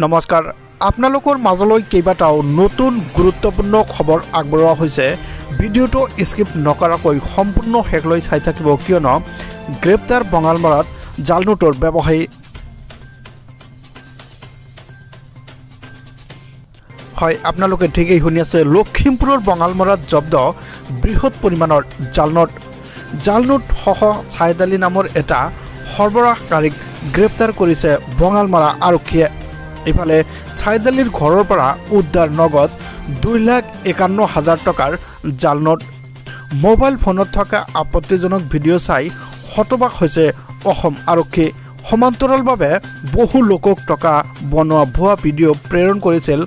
নমস্কাৰ আপোনালোকৰ মাজলৈ কেইবাটাও নতুন গুৰুত্বপূৰ্ণ খবৰ আগবঢ়োৱা হৈছে ভিডিঅটো স্কিপ নকৰাকৈ সম্পূৰ্ণ হেকলৈ চাই থাকিব কিয়নো গ্ৰেপ্তাৰ বঙালমৰাত জাল নোটৰ ব্যৱসায়ী হয় আপোনালোকে ঠিকই শুনি আছে লখিমপুৰৰ বঙালমৰাত জব্দ বৃহৎ পৰিমাণৰ জাল নোট সহ ছাইদ আলী নামৰ এটা সৰবৰাহকাৰীক গ্ৰেপ্তাৰ কৰিছে বঙালমৰা আৰক্ষীয়ে ইফালে ছাইদ আলীৰ ঘৰৰ পৰা উদ্ধাৰ নগদ 2,51,000 টকাৰ জাল নোট মোবাইল ফোনত থকা আপত্তিজনক ভিডিঅ' চাই হতবাক হৈছে অসম আৰক্ষী সমান্তৰালভাৱে বহু লোকক টকা বনোৱা ভুৱা ভিডিঅ' প্ৰেৰণ কৰিছিল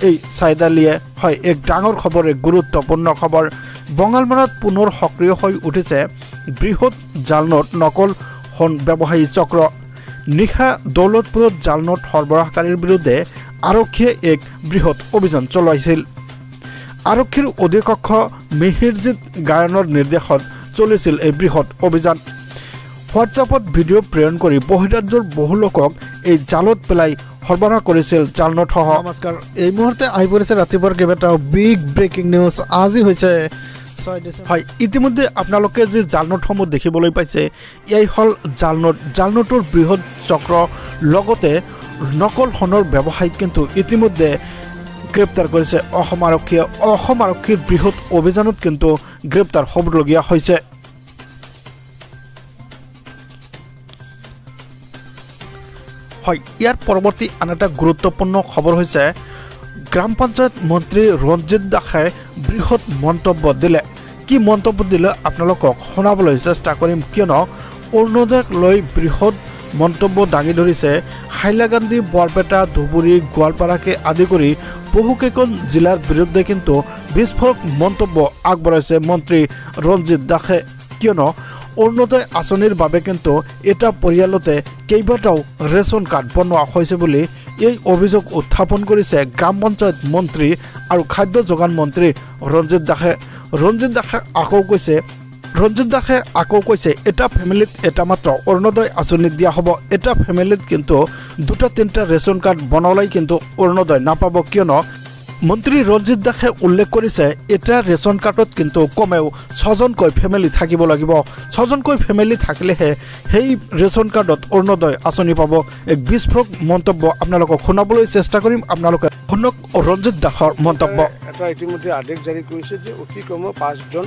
এই ছাইদ আলীয়ে হয় এক ডাঙৰ খবৰ এক গুৰুত্বপূৰ্ণ খবৰ বঙালমৰাত পুনৰ সক্ৰিয় হৈ উঠিছে বৃহৎ জাল নোট নকল ব্যৱসায়ী চক্ৰ নিশা দৌলতপুৰত জাল নোট সৰবৰাহকাৰীৰ বিৰুদ্ধে আৰক্ষীয়ে এক বৃহৎ অভিযান চলাইছিল আৰক্ষীৰ অধীক্ষক মিহিৰজিৎ গায়নৰ নিৰ্দেশত চলিছিল এই বৃহৎ অভিযান হোৱাটছআপত ভিডিঅ' প্ৰেৰণ কৰি বহিৰাজ্যৰ বহু লোকক এই জালত পেলাই সৰবৰাহ কৰিছিল জাল নোট সহ নমস্কাৰ এই মুহূৰ্তে আহি পৰিছে ৰাতিপুৱাৰ কেইবাটাও বিগ ব্ৰেকিং নিউজ আজি হৈছে হয় ইতিমধ্যে আপোনালোকে যে জাল নোটসমূহ দেখিবলৈ পাইছে এই হল জাল নোটৰ বৃহৎ চক্ৰ লগতে নকল সোণৰ ব্যৱসায়ীক কিন্তু ইতিমধ্যে গ্ৰেপ্তাৰ কৰিছে অসম আৰক্ষীৰ বৃহৎ অভিযানত কিন্তু গ্ৰেপ্তাৰ হ'বলগীয়া হৈছে হয় ইয়াৰ পৰৱৰ্তী আন এটা গুৰুত্বপূৰ্ণ খবৰ হৈছে গ্ৰাম পঞ্চায়ত মন্ত্ৰী ৰঞ্জিত দাসে বৃহৎ মন্তব্য দিলে কি মন্তব্য দিলে আপোনালোকক শুনাবলৈ চেষ্টা কৰিম কিয়নো অৰুণোদয়ক লৈ বৃহৎ মন্তব্য দাঙি ধৰিছে হাইলাকান্দি বৰপেটা ধুবুৰী গোৱালপাৰাকে আদি কৰি বহুকেইখন জিলাৰ বিৰুদ্ধে কিন্তু বিস্ফোৰক মন্তব্য আগবঢ়াইছে মন্ত্ৰী ৰঞ্জিত দাসে কিয়নো অৰুণোদয় আঁচনিৰ বাবে কিন্তু এটা পৰিয়ালতে কেইবাটাও ৰেচন কাৰ্ড বনোৱা হৈছে বুলি এই অভিযোগ উত্থাপন কৰিছে গ্ৰাম পঞ্চায়ত মন্ত্ৰী আৰু খাদ্য যোগান মন্ত্ৰী ৰঞ্জিত দাসে আকৌ কৈছে এটা ফেমিলিত এটা মাত্ৰ অৰুণোদয় আঁচনি দিয়া হ'ব এটা ফেমিলিত কিন্তু 2-3টা ৰেচন কাৰ্ড বনাবলৈ কিন্তু অৰুণোদয় নাপাব কিয়নো মন্ত্ৰী ৰঞ্জিত দাসে উল্লেখ কৰিছে এটা ৰেচন কাৰ্ডত কিন্তু কমেও 6জনকৈ ফেমিলি থাকিব লাগিব 6জনকৈ ফেমিলি থাকিলেহে সেই ৰেচন কাৰ্ডত অৰুণোদয় আঁচনি পাব এক বিস্ফোৰক মন্তব্য আপোনালোকক শুনাবলৈ চেষ্টা কৰিম আপোনালোকে শুনক ৰঞ্জিত দাসৰ মন্তব্য এটা ইতিমধ্যে আদেশ জাৰি কৰিছে যে অতি কমেও 5জন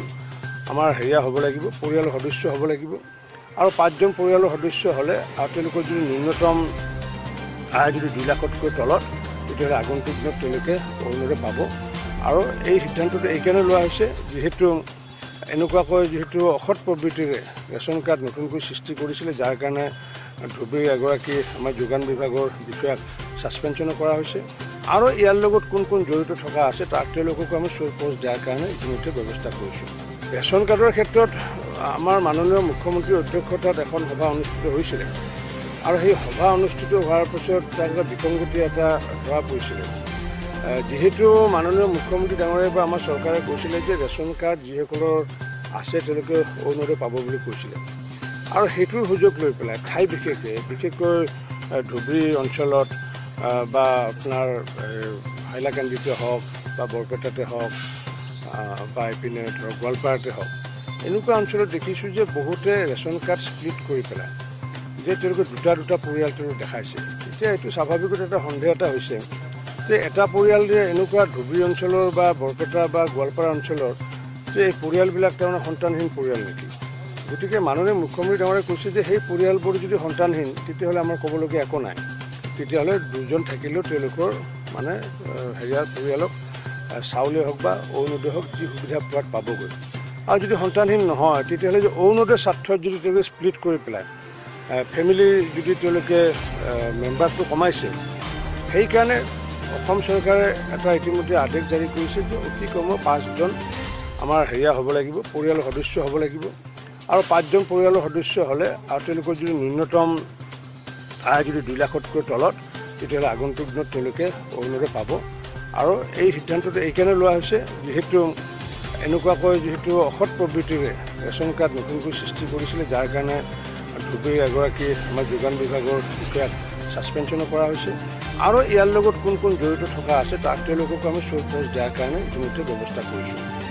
আমাৰ হেৰিয়া হ'ব লাগিব পৰিয়ালৰ সদস্য হ'ব লাগিব আৰু 5জন পৰিয়ালৰ সদস্য হ'লে আৰু তেওঁলোকৰ যদি ন্যূনতম আয় যদি 2 লাখতকৈ তলত তেতিয়াহ'লে আগন্তুক দিনত তেওঁলোকে অৰুণোদয় পাব আৰু এই সিদ্ধান্তটো এইকাৰণে লোৱা হৈছে যিহেতু এনেকুৱাকৈ যিহেতু অসৎ প্ৰবৃত্তিৰে ৰেচন কাৰ্ড নতুনকৈ সৃষ্টি কৰিছিলে যাৰ কাৰণে ধুবুৰীৰ এগৰাকী আমাৰ যোগান বিভাগৰ বিষয়াক ছাছপেনশ্যনো কৰা হৈছে আৰু ইয়াৰ লগত কোন কোন জড়িত থকা আছে তাক তেওঁলোককো আমি পোষ্ট দিয়াৰ কাৰণে ইতিমধ্যে ব্যৱস্থা কৰিছোঁ ৰেচন কাৰ্ডৰ ক্ষেত্ৰত আমাৰ মাননীয় মুখ্যমন্ত্ৰীৰ অধ্যক্ষতাত এখন সভা অনুষ্ঠিত হৈছিলে আৰু সেই সভা অনুষ্ঠিত হোৱাৰ পিছত তাৰ বিসংগতি এটা ধৰা পৰিছিলে যিহেতু মাননীয় মুখ্যমন্ত্ৰী ডাঙৰীয়াই বা আমাৰ চৰকাৰে কৈছিলে যে ৰেচন কাৰ্ড যিসকলৰ আছে তেওঁলোকে অৰুণোদয় পাব বুলি কৈছিলে আৰু সেইটোৰ সুযোগ লৈ পেলাই ঠাই বিশেষকৈ ধুবুৰী অঞ্চলত বা আপোনাৰ হাইলাকান্দিতে হওক বা বৰপেটাতে হওক বা এইপিনে ধৰক গোৱালপাৰাতে হওক এনেকুৱা অঞ্চলত দেখিছোঁ যে বহুতে ৰেচন কাৰ্ড স্প্লিট কৰি পেলাই যে তেওঁলোকে দুটা পৰিয়াল তেওঁলোকে দেখাইছে এতিয়া এইটো স্বাভাৱিকতে এটা সন্দেহ এটা হৈছে যে এটা পৰিয়াল যে এনেকুৱা ধুবুৰী অঞ্চলৰ বা বৰপেটা বা গোৱালপাৰা অঞ্চলৰ যে এই পৰিয়ালবিলাক তাৰমানে সন্তানহীন পৰিয়াল নেকি গতিকে মাননীয় মুখ্যমন্ত্ৰী ডাঙৰীয়াই কৈছে যে সেই পৰিয়ালবোৰ যদি সন্তানহীন তেতিয়াহ'লে আমাৰ ক'বলগীয়া একো নাই তেতিয়াহ'লে 2জন থাকিলেও তেওঁলোকৰ মানে হেৰিয়াৰ পৰিয়ালক চাউলেই হওক বা অৰুণোদয় হওক যি সুবিধা পোৱাত পাবগৈ আৰু যদি সন্তানহীন নহয় তেতিয়াহ'লে যে অৰুণোদয় স্বাৰ্থত যদি তেওঁলোকে স্প্লিট কৰি পেলাই ফেমিলি যদি তেওঁলোকে মেম্বাৰটো কমাইছে সেইকাৰণে অসম চৰকাৰে এটা ইতিমধ্যে আদেশ জাৰি কৰিছে যে অতি কমেও 5জন আমাৰ হেৰিয়া হ'ব লাগিব পৰিয়ালৰ সদস্য হ'ব লাগিব আৰু 5জন পৰিয়ালৰ সদস্য হ'লে আৰু তেওঁলোকৰ যদি ন্যূনতম আয় যদি 2 লাখতকৈ তলত তেতিয়াহ'লে আগন্তুক দিনত তেওঁলোকে অৰুণোদয় পাব আৰু এই সিদ্ধান্তটো এইকাৰণে লোৱা হৈছে যিহেতু এনেকুৱাকৈ যিহেতু অসৎ প্ৰবৃত্তিৰে ৰেচন কাৰ্ড নতুনকৈ সৃষ্টি কৰিছিলে যাৰ কাৰণে ধুবুৰীৰ এগৰাকী আমাৰ যোগান বিভাগৰ বিষয়াক ছাছপেনশ্যনো কৰা হৈছে আৰু ইয়াৰ লগত কোন কোন জড়িত থকা আছে তাক তেওঁলোককো আমি শ্বৰ্ট পোষ্ট দিয়াৰ কাৰণে ইতিমধ্যে ব্যৱস্থা কৰিছোঁ।